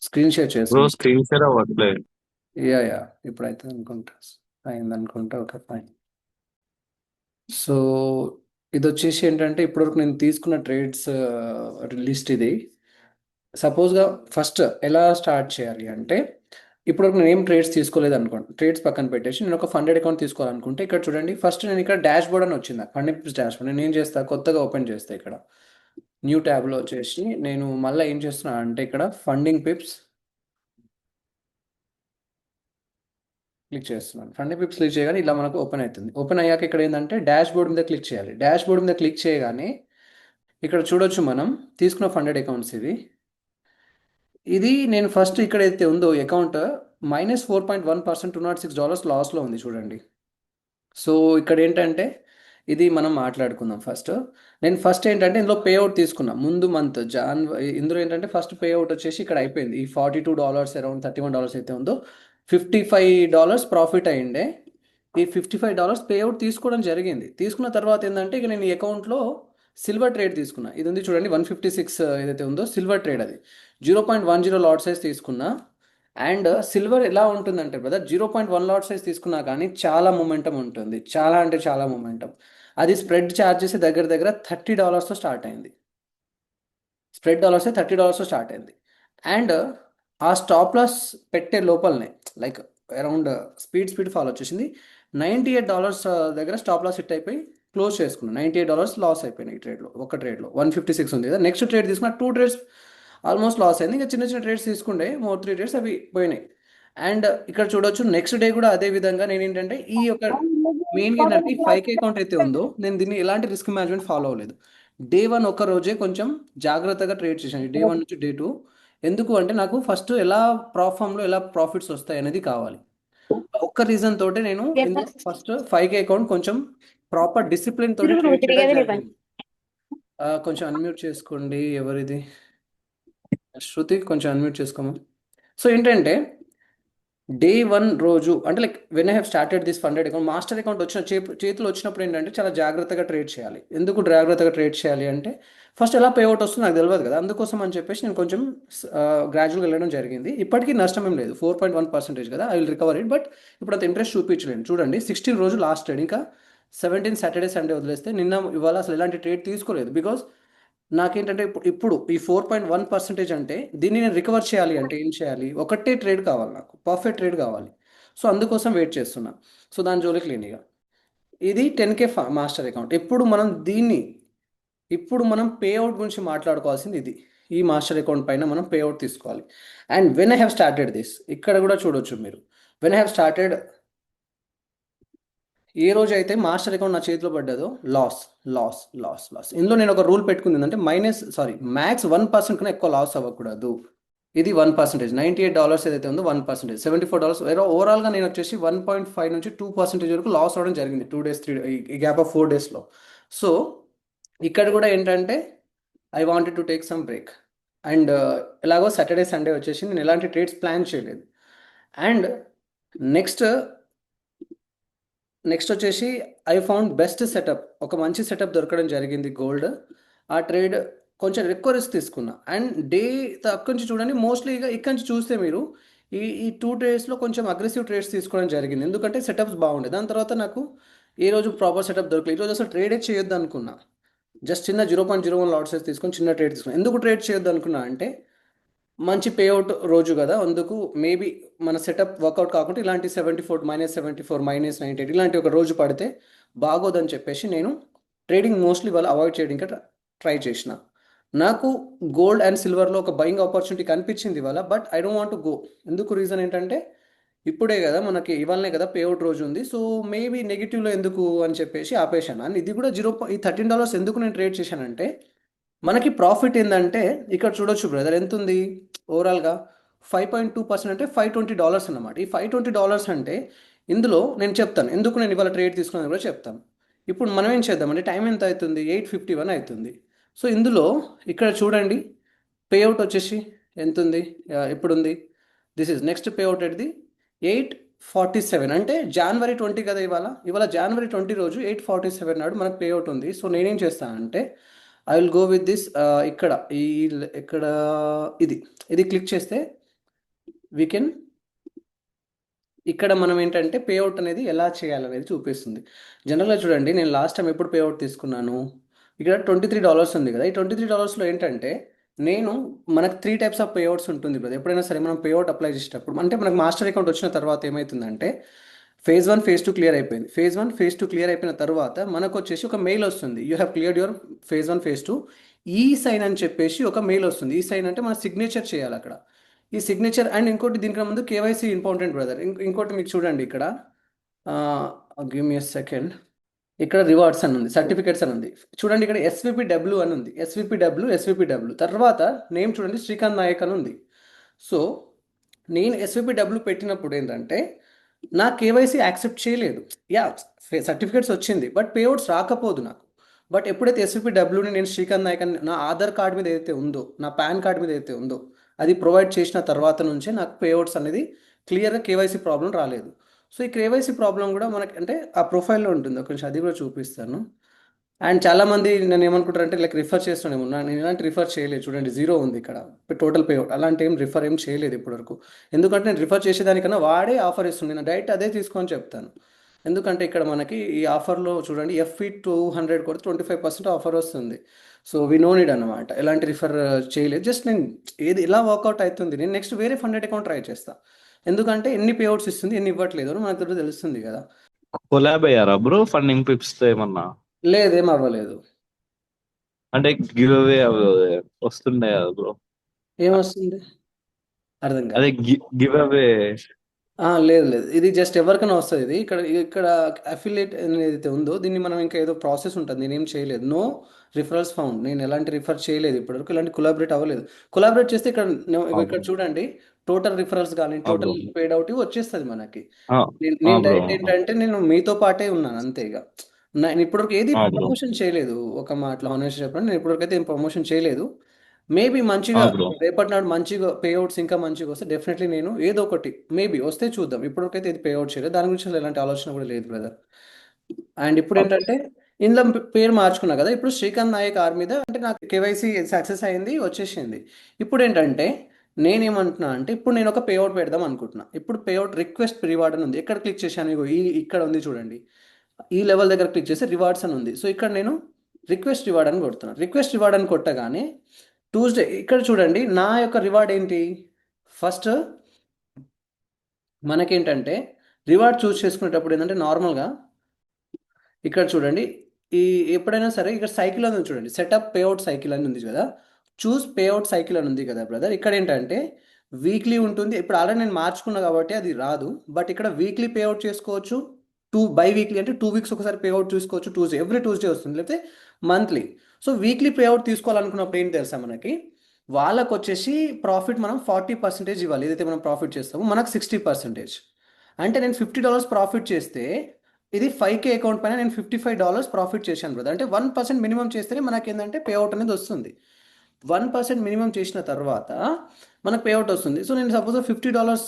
Screen share bro చేసాను. Screen share అవ్వట్లేదు. Yeah ఇప్పుడైతే అనుకుంటా అయింది అనుకుంటా. Okay fine. సో ఇది వచ్చేసి ఏంటంటే ఇప్పటివరకు నేను తీసుకున్న ట్రేడ్స్ లిస్ట్ ఇది. సపోజ్గా ఫస్ట్ ఎలా స్టార్ట్ చేయాలి అంటే, ఇప్పటివరకు నేను ఏం ట్రేడ్స్ తీసుకోలేదు అనుకోండి. ట్రేడ్స్ పక్కన పెట్టేసి నేను ఒక ఫండెడ్ అకౌంట్ తీసుకోవాలనుకుంటే ఇక్కడ చూడండి, ఫస్ట్ నేను ఇక్కడ డాష్ బోర్డ్ అని వచ్చింది, ఫండింగ్ పిప్స్ డాష్ బోర్డ్. నేను ఏం చేస్తా, కొత్తగా ఓపెన్ చేస్తా. ఇక్కడ న్యూ ట్యాబ్లో వచ్చేసి నేను మళ్ళీ ఏం చేస్తున్నా అంటే ఇక్కడ ఫండింగ్ పిప్స్ క్లిక్ చేస్తున్నాను. ఫండింగ్ పిప్స్ క్లిక్ చేయగానే ఇలా మనకు ఓపెన్ అవుతుంది. ఓపెన్ అయ్యాక ఇక్కడ ఏంటంటే డాష్ బోర్డ్ మీద క్లిక్ చేయాలి. డాష్ బోర్డ్ మీద క్లిక్ చేయగానే ఇక్కడ చూడొచ్చు మనం తీసుకున్న ఫండెడ్ అకౌంట్స్ ఇవి. ఇది నేను ఫస్ట్ ఇక్కడ అయితే ఉందో అకౌంట్ -4.1% $206 లాస్లో ఉంది చూడండి. సో ఇక్కడ ఏంటంటే ఇది మనం మాట్లాడుకుందాం ఫస్ట్. నేను ఫస్ట్ ఏంటంటే ఇందులో పే అవుట్ తీసుకున్నా ముందు మంత్ ఇందులో ఏంటంటే ఫస్ట్ పే అవుట్ వచ్చేసి ఇక్కడ అయిపోయింది. ఈ $42 అరౌండ్ $31 అయితే ఉందో $55 ప్రాఫిట్ అయ్యిండే. ఈ $55 పే అవుట్ తీసుకోవడం జరిగింది. తీసుకున్న తర్వాత ఏంటంటే ఇక నేను ఈ అకౌంట్లో సిల్వర్ ట్రేడ్ తీసుకున్నా. ఇది ఉంది చూడండి 156 ఏదైతే ఉందో సిల్వర్ ట్రేడ్, అది 0.10 లాట్ సైజ్ తీసుకున్నా. అండ్ సిల్వర్ ఎలా ఉంటుందంటే బ్రదర్, 0.1 లాట్ సైజ్ తీసుకున్నా కానీ చాలా మూమెంటం ఉంటుంది, చాలా అంటే చాలా మూమెంటం. అది స్ప్రెడ్ ఛార్జెస్ దగ్గర దగ్గర $30తో స్టార్ట్ అయింది. స్ప్రెడ్ $30తో స్టార్ట్ అయింది. అండ్ ఆ స్టాప్ లాస్ పెట్టే లోపలనే లైక్ అరౌండ్ స్పీడ్ ఫాలో వచ్చేసింది. $98 దగ్గర స్టాప్ లాస్ హిట్ అయిపోయి క్లోజ్ చేసుకున్నాను. $98 లాస్ అయిపోయినాయి ఈ ట్రేడ్లో. ఒక ట్రేడ్లో 156 ఉంది కదా. నెక్స్ట్ ట్రేడ్ తీసుకున్న 2 ట్రేడ్స్ ఆల్మోస్ట్ లాస్ అయింది. ఇంకా చిన్న చిన్న ట్రేడ్స్ తీసుకుంటే 3 ట్రేడ్స్ అవి పోయినాయి. అండ్ ఇక్కడ చూడొచ్చు నెక్స్ట్ డే కూడా అదే విధంగా నేను ఏంటంటే ఈ యొక్క మెయిన్గా ఏంటంటే ఈ 5K అకౌంట్ అయితే ఉందో నేను దీన్ని ఎలాంటి రిస్క్ మేనేజ్మెంట్ ఫాలో అవ్వలేదు. డే 1 ఒక్క రోజే కొంచెం జాగ్రత్తగా ట్రేడ్ చేశాను, డే 1 నుంచి డే 2. ఎందుకు అంటే నాకు ఫస్ట్ ఎలా ప్రాఫామ్లో ఎలా ప్రాఫిట్స్ వస్తాయి అనేది కావాలి. ఒక్క రీజన్ తోటి నేను ఇందులో ఫస్ట్ 5K అకౌంట్ కొంచెం ప్రాపర్ డిసిప్లిన్ తోటి ట్రేడ్ చేయడం జరిగింది. కొంచెం అన్మ్యూట్ చేసుకోండి. ఎవరిది? శృతి కొంచెం అన్మ్యూట్ చేసుకోమా. సో ఏంటంటే డే 1 రోజు అంటే like when I have started this funded account, master account వచ్చిన చేతిలో వచ్చినప్పుడు ఏంటంటే చాలా జాగ్రత్తగా ట్రేడ్ చేయాలి. ఎందుకు జాగ్రత్తగా ట్రేడ్ చేయాలి అంటే ఫస్ట్ ఎలా పే అవుట్ వస్తుందో నాకు తెలియదు కదా. అందుకోసం అని చెప్పేసి నేను కొంచెం గ్రాడ్యువల్గా వెళ్ళడం జరిగింది. ఇప్పటికీ నష్టం ఏం లేదు, 4.1% కదా. I will recover it. But ఇప్పుడు అంత ఇంట్రెస్ట్ చూపించలేను. చూడండి 16 రోజు లాస్ట్ ట్రేడ్, ఇంకా 17 సాటర్డే సండే వదిలేస్తే నిన్న ఇవాళ అసలు ఎలాంటి ట్రేడ్ తీసుకోలేదు. బికాస్ నాకేంటంటే ఇప్పుడు ఈ 4.1% అంటే దీన్ని నేను రికవర్ చేయాలి అంటే ఏం చేయాలి, ఒకటే ట్రేడ్ కావాలి నాకు, పర్ఫెక్ట్ ట్రేడ్ కావాలి. సో అందుకోసం వెయిట్ చేస్తున్నా. సో దాని జోలికి లేని ఇక ఇది 10K మాస్టర్ అకౌంట్. ఇప్పుడు మనం పే అవుట్ గురించి మాట్లాడుకోవాల్సింది ఇది. ఈ మాస్టర్ అకౌంట్ పైన మనం పే అవుట్ తీసుకోవాలి. And when I have started this, ఇక్కడ కూడా చూడొచ్చు మీరు. వెన్ ఐ హ్యావ్ స్టార్టెడ్, ఏ రోజు అయితే మాస్టర్ అకౌంట్ నా చేతిలో పడ్డదో లాస్ లాస్ లాస్ లాస్. ఇందులో నేను ఒక రూల్ పెట్టుకుంది ఏంటంటే మ్యాక్స్ 1% కన్నా ఎక్కువ లాస్ అవ్వకూడదు. ఇది 1%, $98 ఏదైతే ఉందో 1%, $74. ఓవరాల్గా నేను వచ్చేసి 1.5 నుంచి 2% వరకు లాస్ అవ్వడం జరిగింది 2 days 3 ఈ గ్యాప్ ఆఫ్ 4 daysలో. సో ఇక్కడ కూడా ఏంటంటే I wanted to take some break. And ఎలాగో సాటర్డే సండే వచ్చేసి నేను ఎలాంటి ట్రేడ్స్ ప్లాన్ చేయలేదు. అండ్ నెక్స్ట్ వచ్చేసి ఐ ఫౌండ్ బెస్ట్ సెటప్, ఒక మంచి సెటప్ దొరకడం జరిగింది గోల్డ్. ఆ ట్రేడ్ కొంచెం ఎక్కువ రిస్క్ తీసుకున్నా. అండ్ డే అక్కడి నుంచి చూడండి, మోస్ట్లీ ఇక్కడి నుంచి చూస్తే మీరు ఈ 2 ట్రేడ్స్లో కొంచెం అగ్రెసివ్ ట్రేడ్స్ తీసుకోవడం జరిగింది. ఎందుకంటే సెటప్స్ బాగుండే. దాని తర్వాత నాకు ఏ రోజు ప్రాపర్ సెటప్ దొరకలేదు. ఈరోజు అసలు ట్రేడే చేయొద్దు అనుకున్నా. జస్ట్ చిన్న 0.01 లాట్ సైజ్ తీసుకొని చిన్న ట్రేడ్ తీసుకున్నా. ఎందుకు ట్రేడ్ చేయొద్దు అనుకున్నా అంటే మంచి పేఅవుట్ రోజు కదా, అందుకు మేబీ మన సెటప్ వర్కౌట్ కాకుండా ఇలాంటి -74 -98 ఇలాంటి ఒక రోజు పడితే బాగోదని చెప్పేసి నేను ట్రేడింగ్ మోస్ట్లీ వాళ్ళు అవాయిడ్ చేయడానికి ట్రై చేసిన. నాకు గోల్డ్ అండ్ సిల్వర్లో ఒక బయింగ్ ఆపర్చునిటీ కనిపించింది ఇవాళ. But I don't want to go. ఎందుకు రీజన్ ఏంటంటే ఇప్పుడే కదా మనకి, ఇవాళనే కదా పేఅవుట్ రోజు ఉంది. సో మేబీ నెగిటివ్లో ఎందుకు అని చెప్పేసి ఆపేశాను. అండ్ ఇది కూడా ఈ $13 ఎందుకు నేను ట్రేడ్ చేశానంటే మనకి ప్రాఫిట్ ఏంటంటే ఇక్కడ చూడొచ్చు బ్రదర్, ఎంత ఉంది ఓవరాల్గా 5.2% అంటే $520 అన్నమాట. ఈ $520 అంటే ఇందులో నేను చెప్తాను ఎందుకు నేను ఇవాళ ట్రేడ్ తీసుకున్నది కూడా చెప్తాను. ఇప్పుడు మనం ఏం చేద్దామంటే టైం ఎంత అవుతుంది, 8:51 అవుతుంది. సో ఇందులో ఇక్కడ చూడండి పేఅవుట్ వచ్చేసి ఎంత ఉంది, ఎప్పుడు ఉంది, దిస్ ఇస్ నెక్స్ట్ పేఅవుట్ ఎట్ది 8:47 అంటే January 20 కదా. ఇవాళ January 20 రోజు 8:47 నాడు మనకు పేఅవుట్ ఉంది. సో నేనేం చేస్తానంటే I will go with this. ఇక్కడ ఇక్కడ ఇది క్లిక్ చేస్తే వీ కెన్ ఇక్కడ మనం ఏంటంటే పేఅవుట్ అనేది ఎలా చేయాలనేది చూపిస్తుంది. జనరల్గా చూడండి, నేను లాస్ట్ టైం ఎప్పుడు పేఅవుట్ తీసుకున్నాను, ఇక్కడ $23 ఉంది కదా. ఈ $23లో ఏంటంటే నేను మనకు 3 టైప్స్ ఆఫ్ పేఅవుట్స్ ఉంటుంది కదా. ఎప్పుడైనా సరే మనం పేఅవుట్ అప్లై చేసేటప్పుడు అంటే మనకు మాస్టర్ అకౌంట్ వచ్చిన తర్వాత ఏమవుతుందంటే ఫేజ్ 1 ఫేజ్ 2 క్లియర్ అయిపోయింది. ఫేజ్ 1 ఫేజ్ 2 క్లియర్ అయిపోయిన తర్వాత మనకు వచ్చేసి ఒక మెయిల్ వస్తుంది, you have cleared your phase 1 phase 2 ఈ సైన్ అని చెప్పేసి ఒక మెయిల్ వస్తుంది. ఈ సైన్ అంటే మన సిగ్నేచర్ చేయాలి అక్కడ. ఈ సిగ్నేచర్ అండ్ ఇంకోటి దీనికన్నా ముందు కేవైసీ ఇంపార్టెంట్ బ్రదర్. ఇంకోటి మీకు చూడండి ఇక్కడ, గివ్ మీ సెకండ్. ఇక్కడ రివార్డ్స్ అని ఉంది, సర్టిఫికేట్స్ అని ఉంది. చూడండి ఇక్కడ ఎస్విపిడబ్ల్యూ అని ఉంది, ఎస్విపిడబ్ల్యూ తర్వాత నేమ్ చూడండి శ్రీకాంత్ నాయక్ అని ఉంది. సో నేను ఎస్విపిడబ్ల్యూ పెట్టినప్పుడు ఏంటంటే నా కేవైసీ యాక్సెప్ట్ చేయలేదు. యా, సర్టిఫికేట్స్ వచ్చింది బట్ పేఅవుట్స్ రాకపోదు నాకు. బట్ ఎప్పుడైతే ఎస్విపిడబ్ల్యూని నేను శ్రీకాంత్ నాయక్ అని నా ఆధార్ కార్డ్ మీద ఏదైతే ఉందో, నా పాన్ కార్డ్ మీద ఏదైతే ఉందో అది ప్రొవైడ్ చేసిన తర్వాత నుంచే నాకు పేఅవుట్స్ అనేది క్లియర్గా కేవైసీ ప్రాబ్లం రాలేదు. సో ఈ కేవైసీ ప్రాబ్లం కూడా మనకి అంటే ఆ ప్రొఫైల్లో ఉంటుంది, కొంచెం అది కూడా చూపిస్తాను. అండ్ చాలామంది నన్ను ఏమనుకుంటారంటే లైక్ రిఫర్ చేస్తున్నాను, నేను ఇలాంటి రిఫర్ చేయలేదు. చూడండి 0 ఉంది ఇక్కడ టోటల్ పేఅవుట్, అలాంటి ఏం చేయలేదు ఇప్పటివరకు. ఎందుకంటే నేను రిఫర్ చేసేదానికన్నా వాడే ఆఫర్ ఇస్తుంది, నేను డైరెక్ట్ అదే తీసుకొని చెప్తాను. ఎందుకంటే ఇక్కడ మనకి ఈ ఆఫర్లో చూడండి FE200 కొడితే 25% ఆఫర్ వస్తుంది. సో వి నో నీడ్ అనమాట, ఎలాంటి రిఫర్ చేయలేదు. జస్ట్ నేను ఏది ఎలా వర్కౌట్ అవుతుంది, నేను నెక్స్ట్ వేరే ఫండెడ్ అకౌంట్ ట్రై చేస్తాను. ఎందుకంటే ఎన్ని పేఅవుట్స్ ఇస్తుంది ఎన్ని ఇవ్వట్లేదు అని మనకు తెలుస్తుంది కదా. కొలాబ్ అయ్యారా బ్రో ఫండింగ్ పిప్స్ తో ఏమన్నా? లేదేం అవ్వలేదు. అంటే గివ్ అవే వస్తుండే కదా బ్రో? ఏమొస్తుంది అర్థం కాదు. అదే గివ్ అవే. లేదు లేదు, ఇది జస్ట్ ఎవరికైనా వస్తుంది. ఇది ఇక్కడ ఇక్కడ అఫిలియేట్ ఏదైతే ఉందో దీన్ని మనం ఇంకా ఏదో ప్రాసెస్ ఉంటుంది, నేనేం చేయలేదు. నో రిఫరల్స్ ఫౌండ్, నేను ఎలాంటి రిఫర్ చేయలేదు ఇప్పటివరకు, ఇలాంటి కొలాబరేట్ అవ్వలేదు. కొలాబరేట్ చేస్తే ఇక్కడ ఇక్కడ చూడండి టోటల్ రిఫరల్స్ కానీ బ్రో టోటల్ పేడ్ అవుట్ వచ్చేస్తుంది మనకి. ఆ నేను బ్రో డైరెక్ట్ ఏంటంటే నేను మీతో పాటే ఉన్నాను అంతే. ఇక నేను ఇప్పటివరకు ఏది బ్రో ప్రమోషన్ చేయలేదు. ఒక మాటలో హానెస్ట్ చెప్పండి, నేను ఇప్పటివరకు అయితే ఏం ప్రమోషన్ చేయలేదు. మేబీ మంచిగా బ్రో రేపటి నాడు మంచిగా పేఅవుట్స్ ఇంకా మంచిగా వస్తే డెఫినెట్లీ నేను ఏదో ఒకటి మేబీ వస్తే చూద్దాం. ఇప్పటివరకైతే ఇది పేఅవుట్ చేయలేదు, దాని గురించి అసలు ఎలాంటి ఆలోచన కూడా లేదు బ్రదర్. అండ్ ఇప్పుడు ఏంటంటే ఇందులో పేరు మార్చుకున్నా కదా, ఇప్పుడు శ్రీకాంత్ నాయక్ ఆర్ మీద అంటే నాకు కేవైసీ సక్సెస్ అయింది వచ్చేసింది. ఇప్పుడు ఏంటంటే నేనేమంటున్నా అంటే ఇప్పుడు నేను ఒక పేఅవుట్ పెడదాం అనుకుంటున్నా. ఇప్పుడు పేఅవుట్ రిక్వెస్ట్ రివార్డ్ అని ఉంది, ఎక్కడ క్లిక్ చేశాను, ఇగో ఇక్కడ ఉంది చూడండి, ఈ లెవెల్ దగ్గర క్లిక్ చేస్తే రివార్డ్స్ అని ఉంది. సో ఇక్కడ నేను రిక్వెస్ట్ రివార్డ్ అని కొడుతున్నాను. రిక్వెస్ట్ రివార్డ్ అని కొట్టగానే ట్యూస్డే ఇక్కడ చూడండి నా యొక్క రివార్డ్ ఏంటి, ఫస్ట్ మనకేంటంటే రివార్డ్ చూస్ చేసుకునేటప్పుడు ఏంటంటే నార్మల్గా ఇక్కడ చూడండి ఈ ఎప్పుడైనా సరే ఇక్కడ సైకిల్ అని ఉంది చూడండి, సెటప్ పేఅవుట్ సైకిల్ అని ఉంది కదా, చూస్ పేఅవుట్ సైకిల్ అని ఉంది కదా బ్రదర్. ఇక్కడ ఏంటంటే వీక్లీ ఉంటుంది, ఇప్పుడు ఆల్రెడీ నేను మార్చుకున్నా కాబట్టి అది రాదు. బట్ ఇక్కడ వీక్లీ పేఅవుట్ చేసుకోవచ్చు, బై వీక్లీ అంటే 2 వీక్స్ ఒకసారి పేఅవుట్ చూసుకోవచ్చు, ఎవ్రీ ట్యూస్డే వస్తుంది, లేకపోతే మంత్లీ. సో వీక్లీ పేఅవుట్ తీసుకోవాలనుకున్నప్పుడు ఏంటి తెలుసా మనకి, వాళ్ళకు వచ్చేసి ప్రాఫిట్ మనం 40% ఇవ్వాలి. ఏదైతే మనం ప్రాఫిట్ చేస్తామో మనకు 60%. అంటే నేను $50 ప్రాఫిట్ చేస్తే ఇది 5K అకౌంట్ పైన నేను $55 ప్రాఫిట్ చేశాను బ్రదర్. అంటే 1% మినిమం చేస్తేనే మనకి ఏంటంటే పేఅవుట్ అనేది వస్తుంది. 1% మినిమం చేసిన తర్వాత మనకు పేఅవుట్ వస్తుంది. సో నేను సపోజ్ $50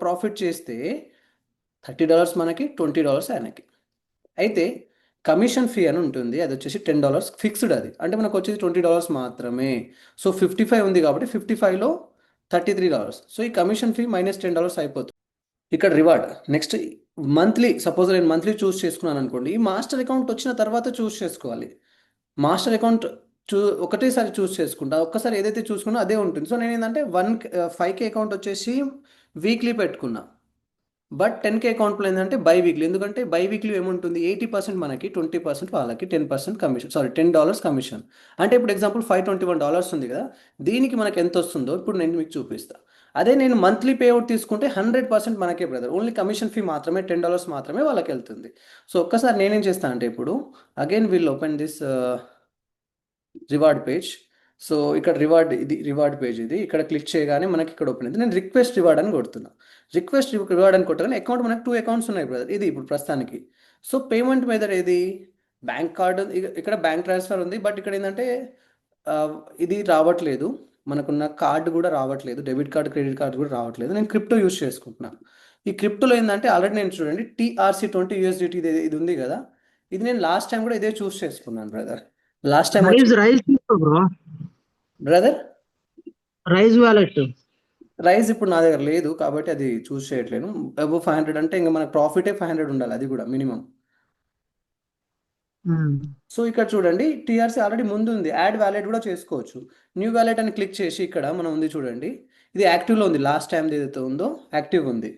ప్రాఫిట్ చేస్తే $30 మనకి, $20 ఆయనకి. అయితే కమిషన్ ఫీ అని ఉంటుంది, అది వచ్చేసి $10 ఫిక్స్డ్. అది అంటే మనకు వచ్చేసి $20 మాత్రమే. సో 55 ఉంది కాబట్టి 55లో $33. సో ఈ కమిషన్ ఫీ -$10 అయిపోతుంది. ఇక్కడ రివార్డ్ నెక్స్ట్ మంత్లీ, సపోజ్ నేను మంత్లీ చూస్ చేసుకున్నాను అనుకోండి, ఈ మాస్టర్ అకౌంట్ వచ్చిన తర్వాత చూస్ చేసుకోవాలి. మాస్టర్ అకౌంట్ ఒకటేసారి చూస్ చేసుకుంటా, ఒక్కసారి ఏదైతే చూసుకున్నా అదే ఉంటుంది. సో నేను ఏంటంటే 5K అకౌంట్ వచ్చేసి వీక్లీ పెట్టుకున్నా, బట్ 10K అకౌంట్లో ఏంటంటే బై వీక్లీ. ఎందుకంటే బై వీక్లీ ఏముంటుంది, 80% మనకి, 20% వాళ్ళకి, 10% కమిషన్, సారీ $10 కమిషన్. అంటే ఇప్పుడు ఎగ్జాంపుల్ $521 ఉంది కదా, దీనికి మనకి ఎంత వస్తుందో ఇప్పుడు నేను మీకు చూపిస్తా. అదే నేను మంత్లీ పేఅవుట్ తీసుకుంటే 100% మనకే బ్రదర్, ఓన్లీ కమిషన్ ఫీ మాత్రమే $10 మాత్రమే వాళ్ళకి వెళ్తుంది. సో ఒక్కసారి నేనేం చేస్తాను అంటే ఇప్పుడు again will open this reward page. So ఇక్కడ రివార్డ్ పేజ్ ఇది, ఇక్కడ క్లిక్ చేయగానే మనకి ఇక్కడ ఓపెన్ అయింది. నేను రిక్వెస్ట్ రివార్డ్ అని కొడుతున్నా. రిక్వెస్ట్ రివార్డ్ అని కొట్టగానే అకౌంట్ మనకు 2 అకౌంట్స్ ఉన్నాయి బ్రదర్, ఇది ఇప్పుడు ప్రస్తుతానికి. సో పేమెంట్ మెథడ్ ఏది, బ్యాంక్ కార్డు, ఇక్కడ బ్యాంక్ ట్రాన్స్ఫర్ ఉంది. బట్ ఇక్కడ ఏంటంటే ఇది రావట్లేదు, మనకున్న కార్డు కూడా రావట్లేదు, డెబిట్ కార్డు క్రెడిట్ కార్డు కూడా రావట్లేదు. నేను క్రిప్టో యూస్ చేసుకుంటున్నాను. ఈ క్రిప్టోలో ఏంటంటే ఆల్రెడీ నేను చూడండి TRC20 USDT ఇది ఉంది కదా, ఇది నేను లాస్ట్ టైం కూడా ఇదే చూస్ చేసుకున్నాను బ్రదర్. లాస్ట్ టైం రైజ్ తీసుకో bro, brother raise wallet. Raise ఇప్పుడు నా దగ్గర లేదు కాబట్టి అది చూస్ చేయట్లేను. అబౌవ్ 500 అంటే ఇంకా మన ప్రాఫిటే 500 ఉండాలి, అది కూడా మినిమం. ఉమ్, సో ఇక్కడ చూడండి, టీఆర్సీ ఆల్రెడీ ముందు ఉంది, యాడ్ వ్యాలెట్ కూడా చేసుకోవచ్చు. న్యూ వ్యాలెట్ అని క్లిక్ చేసి ఇక్కడ మనం ఉంది చూడండి, ఇది యాక్టివ్లో ఉంది, లాస్ట్ టైం ఏదైతే ఉందో యాక్టివ్ ఉంది.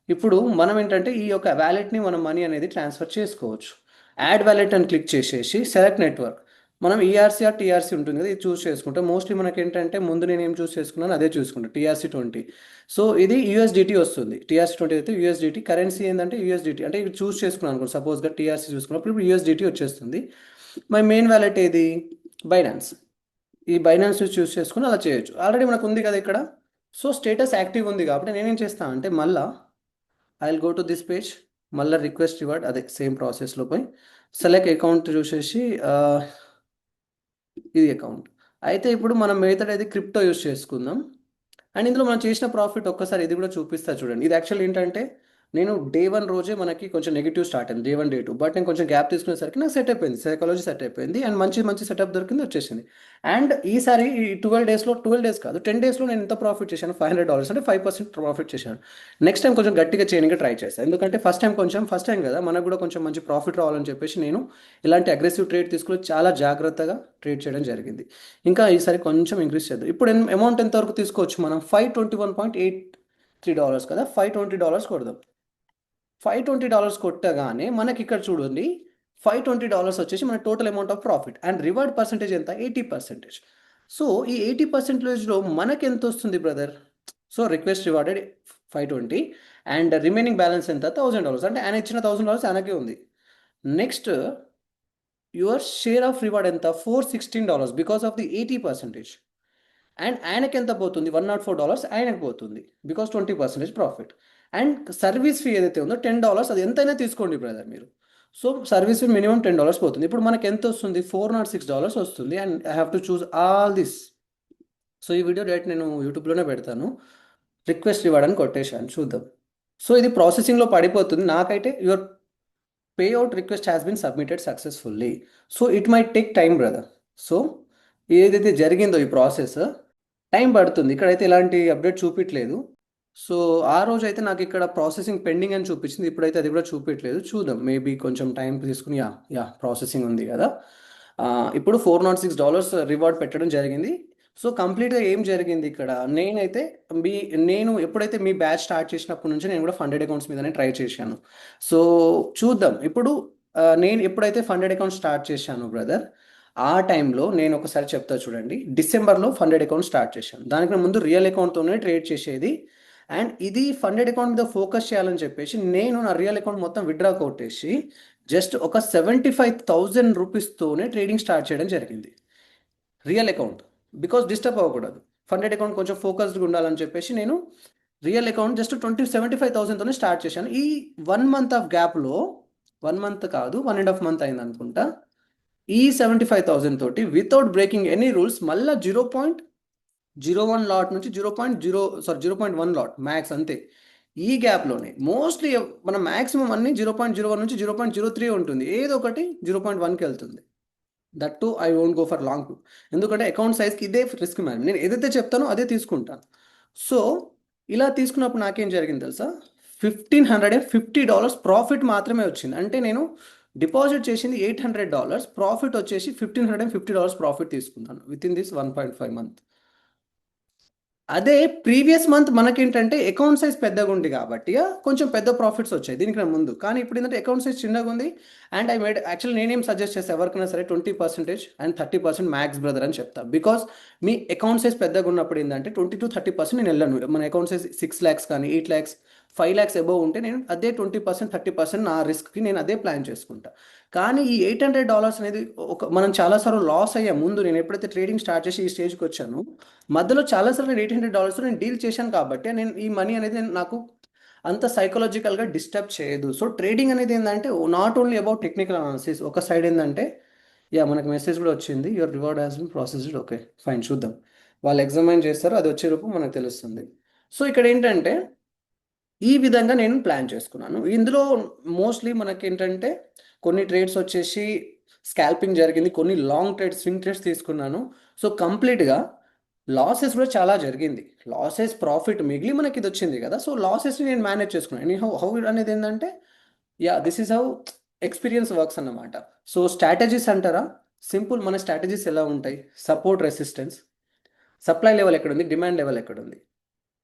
ఇప్పుడు మనం ఏంటంటే ఈ యొక్క వ్యాలెట్ని మనం మనీ అనేది ట్రాన్స్ఫర్ చేసుకోవచ్చు. యాడ్ వ్యాలెట్ అని క్లిక్ చేసేసి సెలెక్ట్ నెట్వర్క్, మనం ఈఆర్సీ ఆర్ టీఆర్సీ ఉంటుంది కదా, ఇది చూస్ చేసుకుంటాం. మోస్ట్లీ మనకి ఏంటంటే ముందు నేను ఏం చూస్ చేసుకున్నాను అదే చూసుకుంటాను, టీఆర్సీ 20. సో ఇది యూఎస్డిటీ వస్తుంది, టీఆర్సీ 20 అయితే యూఎస్డిటీ. కరెన్సీ ఏంటంటే యూఎస్డిటీ, అంటే ఇది చూస్ చేసుకున్నాను అనుకో, సపోజ్గా టీఆర్సీ చూసుకున్నప్పుడు ఇప్పుడు యూఎస్డిటీ వచ్చేస్తుంది. మై మెయిన్ వ్యాలెట్ ఏది, బైనాన్స్. ఈ బైనాన్స్ చూస్ చేసుకుని అలా చేయొచ్చు, ఆల్రెడీ మనకు ఉంది కదా ఇక్కడ. సో స్టేటస్ యాక్టివ్ ఉంది కాబట్టి నేనేం చేస్తాను అంటే మళ్ళా I will go to this page, మళ్ళీ రిక్వెస్ట్ రివార్డ్, అదే సేమ్ ప్రాసెస్లో పోయి సెలెక్ట్ అకౌంట్ చూసేసి ఇది అకౌంట్. అయితే ఇప్పుడు మనం మెథడ్ అయితే క్రిప్టో యూస్ చేసుకుందాం. అండ్ ఇందులో మనం చేసిన ప్రాఫిట్ ఒక్కసారి ఇది కూడా చూపిస్తా చూడండి. ఇది యాక్చువల్ ఏంటంటే నేను డే 1 రోజే మనకి కొంచెం నెగిటివ్ స్టార్ట్ అయింది, డే 1 డే 2, బట్ నేను కొంచెం గ్యాప్ తీసుకునేసరికి నాకు సెట్ అయిపోయింది, సైకాలజీ సెట్ అయిపోయింది, అండ్ మంచి మంచి సెటప్ దొరికింది, వచ్చేసింది. అండ్ ఈసారి ఈ 12 డేస్ కాదు, 10 డేస్లో నేను ఎంత ప్రాఫిట్ చేశాను, $500, అంటే 5% ప్రాఫిట్ చేశాను. నెక్స్ట్ టైం కొంచెం గట్టిగా చేయడానికి ట్రై చేస్తాను, ఎందుకంటే ఫస్ట్ టైం కదా, మనకు కూడా కొంచెం మంచి ప్రాఫిట్ రావాలని చెప్పేసి నేను ఇలాంటి అగ్రెసివ్ ట్రేడ్ తీసుకుని చాలా జాగ్రత్తగా ట్రేడ్ చేయడం జరిగింది. ఇంకా ఈసారి కొంచెం ఇంక్రీజ్ చేద్దాం. ఇప్పుడు అమౌంట్ ఎంతవరకు తీసుకోవచ్చు మనం, $521.83 కదా, $520 కొడదాం. $520 కొట్టగానే మనకి ఇక్కడ చూడండి, $520 వచ్చేసి మన total amount of profit, and reward percentage ఎంత, 80%. సో ఈ 80%లో మనకి ఎంత వస్తుంది brother? So request rewarded 520, and remaining balance ఎంత, $1000, అంటే ఆయన ఇచ్చిన $1000 ఆయనకే ఉంది. Next your share of reward ఎంత, $416 బికాస్ ఆఫ్ ది 80%. అండ్ ఆయనకి ఎంత పోతుంది, $104 ఆయనకు పోతుంది because 20% profit. And service fee ఏదైతే ఉందో $10, అది ఎంతైనా తీసుకోండి బ్రదర్ మీరు. సో సర్వీస్ ఫీ మినిమం $10 పోతుంది. ఇప్పుడు మనకి ఎంత వస్తుంది, $406 వస్తుంది, and I have to choose all this. So ఈ వీడియో డైరెక్ట్ నేను యూట్యూబ్లోనే పెడతాను. రిక్వెస్ట్ ఇవ్వడానికి కొట్టేశాను, చూద్దాం. సో ఇది ప్రాసెసింగ్లో పడిపోతుంది. నాకైతే your payout request has been submitted successfully. So it might take time brother. So ఏదైతే జరిగిందో ఈ ప్రాసెస్ టైం పడుతుంది. ఇక్కడైతే ఎలాంటి అప్డేట్ చూపించలేదు. సో ఆ రోజు అయితే నాకు ఇక్కడ ప్రాసెసింగ్ పెండింగ్ అని చూపించింది, ఇప్పుడైతే అది కూడా చూపించలేదు. చూద్దాం, మేబీ కొంచెం టైం తీసుకుని, యా ప్రాసెసింగ్ ఉంది కదా. ఇప్పుడు $406 రివార్డ్ పెట్టడం జరిగింది. సో కంప్లీట్గా ఏం జరిగింది ఇక్కడ, నేనైతే నేను ఎప్పుడైతే మీ బ్యాచ్ స్టార్ట్ చేసినప్పటి నుంచి నేను కూడా ఫండెడ్ అకౌంట్స్ మీదనే ట్రై చేశాను. సో చూద్దాం ఇప్పుడు, నేను ఎప్పుడైతే ఫండెడ్ అకౌంట్ స్టార్ట్ చేశాను బ్రదర్, ఆ టైంలో నేను ఒకసారి చెప్తా చూడండి. డిసెంబర్లో ఫండెడ్ అకౌంట్ స్టార్ట్ చేశాను, దానికి ముందు రియల్ అకౌంట్తోనే ట్రేడ్ చేసేది. అండ్ ఇది ఫండెడ్ అకౌంట్ మీద ఫోకస్ చేయాలని చెప్పేసి నేను నా రియల్ అకౌంట్ మొత్తం విత్డ్రా కొట్టేసి జస్ట్ ఒక 75,000 రూపీస్తోనే ట్రేడింగ్ స్టార్ట్ చేయడం జరిగింది, రియల్ అకౌంట్. బికాస్ డిస్టర్బ్ అవ్వకూడదు, ఫండెడ్ అకౌంట్ కొంచెం ఫోకస్డ్గా ఉండాలని చెప్పేసి నేను రియల్ అకౌంట్ జస్ట్ 75,000తోనే స్టార్ట్ చేశాను. ఈ 1 మంత్ ఆఫ్ గ్యాప్లో, 1 మంత్ కాదు 1.5 మంత్ అయింది అనుకుంటా, ఈ 75,000 తోటి వితౌట్ బ్రేకింగ్ ఎనీ రూల్స్ మళ్ళీ 0.01 లాట్ నుంచి 0.1 లాట్ మ్యాక్స్, అంతే. ఈ గ్యాప్లోనే మోస్ట్లీ మన మ్యాక్సిమం అన్ని 0.01 నుంచి 0.03 ఉంటుంది, ఏదో ఒకటి 0.1కి వెళ్తుంది. That to I won't go for long two, ఎందుకంటే అకౌంట్ సైజ్కి ఇదే రిస్క్ మేనేజ్, నేను ఏదైతే చెప్తానో అదే తీసుకుంటాను. సో ఇలా తీసుకున్నప్పుడు నాకేం జరిగింది తెలుసా, $1,550 ప్రాఫిట్ మాత్రమే వచ్చింది. అంటే నేను డిపాజిట్ చేసింది $800, ప్రాఫిట్ వచ్చేసి $1,550 ప్రాఫిట్ తీసుకున్నాను విత్ ఇన్ దిస్ 1.5 మంత్. అదే ప్రీవియస్ మంత్ మనకేంటంటే అకౌంట్ సైజ్ పెద్దగా ఉంది కాబట్టి కొంచెం పెద్ద ప్రాఫిట్స్ వచ్చాయి దీనికన్నా ముందు. కానీ ఇప్పుడు ఏంటంటే అకౌంట్ సైజ్ చిన్నగా ఉంది, అండ్ ఐ మేడ్ యాక్చువల్లీ నేనేం సజెస్ట్ చేస్తాను ఎవరికైనా సరే 20% అండ్ 30% మ్యాక్స్ బ్రదర్ అని చెప్తా. బికాస్ మీ అకౌంట్ సైజ్ పెద్దగా ఉన్నప్పుడు ఏంటంటే 20 to 30% నేను వెళ్ళను. మన అకౌంట్ సైజ్ 6 lakhs కానీ 8 lakhs 5 lakhs అబోవ్ ఉంటే నేను అదే 20% 30% నా రిస్క్కి నేను అదే ప్లాన్ చేసుకుంటా. కానీ ఈ $800 అనేది మనం చాలాసార్లు లాస్ అయ్యా ముందు. నేను ఎప్పుడైతే ట్రేడింగ్ స్టార్ట్ చేసి ఈ స్టేజ్కి వచ్చాను, మధ్యలో చాలాసార్లు నేను $800 నేను డీల్ చేశాను కాబట్టి నేను ఈ మనీ అనేది నాకు అంత సైకలాజికల్గా డిస్టర్బ్ చేయదు. సో ట్రేడింగ్ అనేది ఏంటంటే not only about technical analysis. ఒక సైడ్ ఏంటంటే మనకు మెసేజ్ కూడా వచ్చింది, your reward has been processed. Okay fine, చూద్దాం, వాళ్ళు ఎగ్జామైన్ చేస్తారు, అది వచ్చే రూపు మనకు తెలుస్తుంది. సో ఇక్కడ ఏంటంటే ఈ విధంగా నేను ప్లాన్ చేసుకున్నాను. ఇందులో మోస్ట్లీ మనకి ఏంటంటే కొన్ని ట్రేడ్స్ వచ్చేసి స్కాల్పింగ్ జరిగింది, కొన్ని లాంగ్ ట్రేడ్స్ స్వింగ్ ట్రేడ్స్ తీసుకున్నాను. సో కంప్లీట్గా లాసెస్ కూడా చాలా జరిగింది. లాసెస్ ప్రాఫిట్ మిగిలి మనకి ఇది వచ్చింది కదా. సో లాసెస్ని నేను మేనేజ్ చేసుకున్నాను. ఎనీ హౌ హౌ అనేది ఏంటంటే, yeah this is how experience works అన్నమాట. సో స్ట్రాటజీస్ అంటారా, సింపుల్. మన స్ట్రాటజీస్ ఎలా ఉంటాయి? సపోర్ట్, రెసిస్టెన్స్, సప్లై లెవెల్ ఎక్కడుంది, డిమాండ్ లెవెల్ ఎక్కడుంది.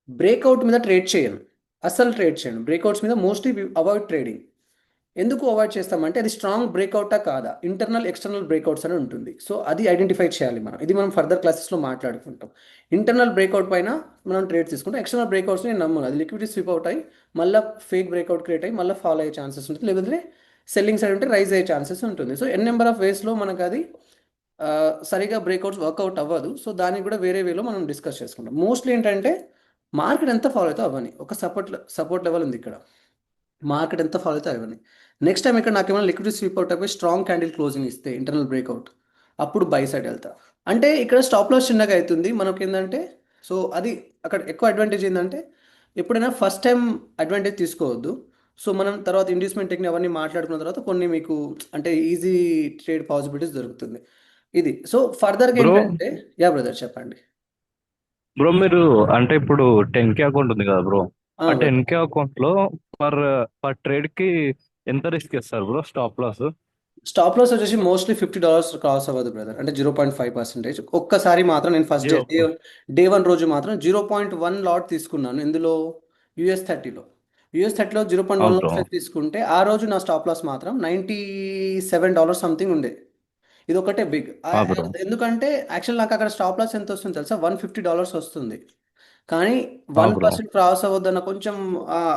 బ్రేక్అవుట్ మీద ట్రేడ్ చేయను, అస్సలు ట్రేడ్ చేయను. బ్రేక్అవుట్స్ మీద మోస్ట్లీ అవాయిడ్ ట్రేడింగ్. ఎందుకు అవాయిడ్ చేస్తామంటే అది స్ట్రాంగ్ బ్రేక్అవుటా కాదా, ఇంటర్నల్ ఎక్స్టర్నల్ బ్రేక్అవుట్స్ అని ఉంటుంది. సో అది ఐడెంటిఫై చేయాలి మనం. ఇది మనం ఫర్దర్ క్లాసెస్లో మాట్లాడుకుంటాం. ఇంటర్నల్ బ్రేక్అవుట్ పైన మనం ట్రేడ్ తీసుకుంటాం. ఎక్స్టర్నల్ బ్రేక్అవుట్స్ నేను నమ్మను. అది లిక్విడిటీ స్విప్ అవుట్ అయ్యి మళ్ళీ ఫేక్ బ్రేక్అవుట్ క్రియేట్ అయ్యి మళ్ళీ ఫాలో అయ్యే ఛాన్సెస్ ఉంటుంది. లేకపోతే సెల్లింగ్ సైడ్ ఉంటే రైజ్ అయ్యే ఛాన్సెస్ ఉంటుంది. సో ఎన్ నెంబర్ ఆఫ్ వేస్లో మనకు అది సరిగా బ్రేక్అవుట్స్ వర్కౌట్ అవ్వదు. సో దానికి కూడా వేరే వేలో మనం డిస్కస్ చేసుకుంటాం. మోస్ట్లీ ఏంటంటే మార్కెట్ ఎంత ఫాలో అవుతా అవ్వని, ఒక సపోర్ట్ లెవెల్ ఉంది ఇక్కడ. మార్కెట్ ఎంత ఫాలో అయితే అవన్నీ. నెక్స్ట్ టైం ఇక్కడ నాకు ఏమైనా లిక్విడ్ స్వీప్ అవుట్ అయిపోయి స్ట్రాంగ్ క్యాండిల్ క్లోజింగ్ ఇస్తే ఇంటర్నల్ బ్రేక్అవుట్, అప్పుడు బై సైడ్ వెళ్తా. అంటే ఇక్కడ స్టాప్ లాస్ చిన్నగా అవుతుంది మనకి ఏంటంటే. సో అది అక్కడ ఎక్కువ అడ్వాంటేజ్ ఏంటంటే, ఎప్పుడైనా ఫస్ట్ టైం అడ్వాంటేజ్ తీసుకోవద్దు. సో మనం తర్వాత ఇండ్యూస్మెంట్ టెక్నిక్ అవన్నీ మాట్లాడుకున్న తర్వాత కొన్ని మీకు అంటే ఈజీ ట్రేడ్ పాసిబిలిటీస్ దొరుకుతుంది. ఇది సో ఫర్దర్గా బ్రో ఏంటంటే, యా బ్రదర్ చెప్పండి. బ్రో మీరు అంటే ఇప్పుడు 10K అకౌంట్ ఉంది కదా బ్రో. ఆ బ్రదర్, 10K అకౌంట్ లో పర్ పర్ ట్రేడ్ కి ఎంత రిస్క్ ఇస్తారు bro stop loss? Stop loss వచ్చేసి మోస్ట్లీ $50 క్రాస్ అవ్వదు బ్రదర్. అంటే 0.5%. ఒక్కసారి మాత్రం నేను first day zero. Day one రోజు మాత్రం 0.1 లాట్ తీసుకున్నాను. ఇందులో US30లో. US30లో 0.1 అవును బ్రో. లాట్ తీసుకుంటే ఆ రోజు నా స్టాప్ లాస్ మాత్రం $97 సంథింగ్ ఉండే. ఇది ఒకటే బిగ్. బ్రో. ఎందుకంటే యాక్చువల్ నాకు అక్కడ స్టాప్ లాస్ ఎంత వస్తుంది తెలుసా, $150 వస్తుంది. కానీ వన్ బ్రో. పర్సెంట్ క్రాస్ అవ్వద్దన్న కొంచెం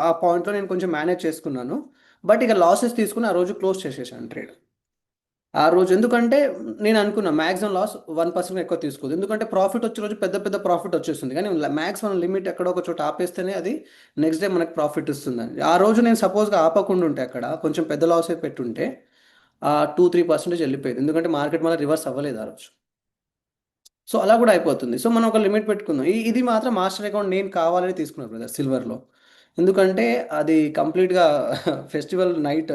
ఆ పాయింట్లో నేను కొంచెం మేనేజ్ చేసుకున్నాను. బట్ ఇక లాసెస్ తీసుకుని ఆ రోజు క్లోజ్ చేసేసాను ట్రేడ్. ఆ రోజు ఎందుకంటే నేను అనుకున్నా మ్యాక్సిమం లాస్ 1% ఎక్కువ తీసుకోదు. ఎందుకంటే ప్రాఫిట్ వచ్చే రోజు పెద్ద పెద్ద ప్రాఫిట్ వచ్చేస్తుంది. కానీ మ్యాక్సిమం లిమిట్ ఎక్కడో ఒక చోట ఆపేస్తేనే అది నెక్స్ట్ డే మనకు ప్రాఫిట్ ఇస్తుందని. ఆ రోజు నేను సపోజ్గా ఆపకుండా ఉంటే అక్కడ కొంచెం పెద్ద లాస్ అయితే పెట్టుంటే 2-3% వెళ్ళిపోయేది. ఎందుకంటే మార్కెట్ మళ్ళీ రివర్స్ అవ్వలేదు ఆ రోజు. సో అలా కూడా అయిపోతుంది. సో మనం ఒక లిమిట్ పెట్టుకుందాం. ఇది మాత్రం మాస్టర్ అకౌంట్ నేను కావాలని తీసుకున్నాను బ్రదర్ సిల్వర్లో. ఎందుకంటే అది కంప్లీట్గా ఫెస్టివల్ నైట్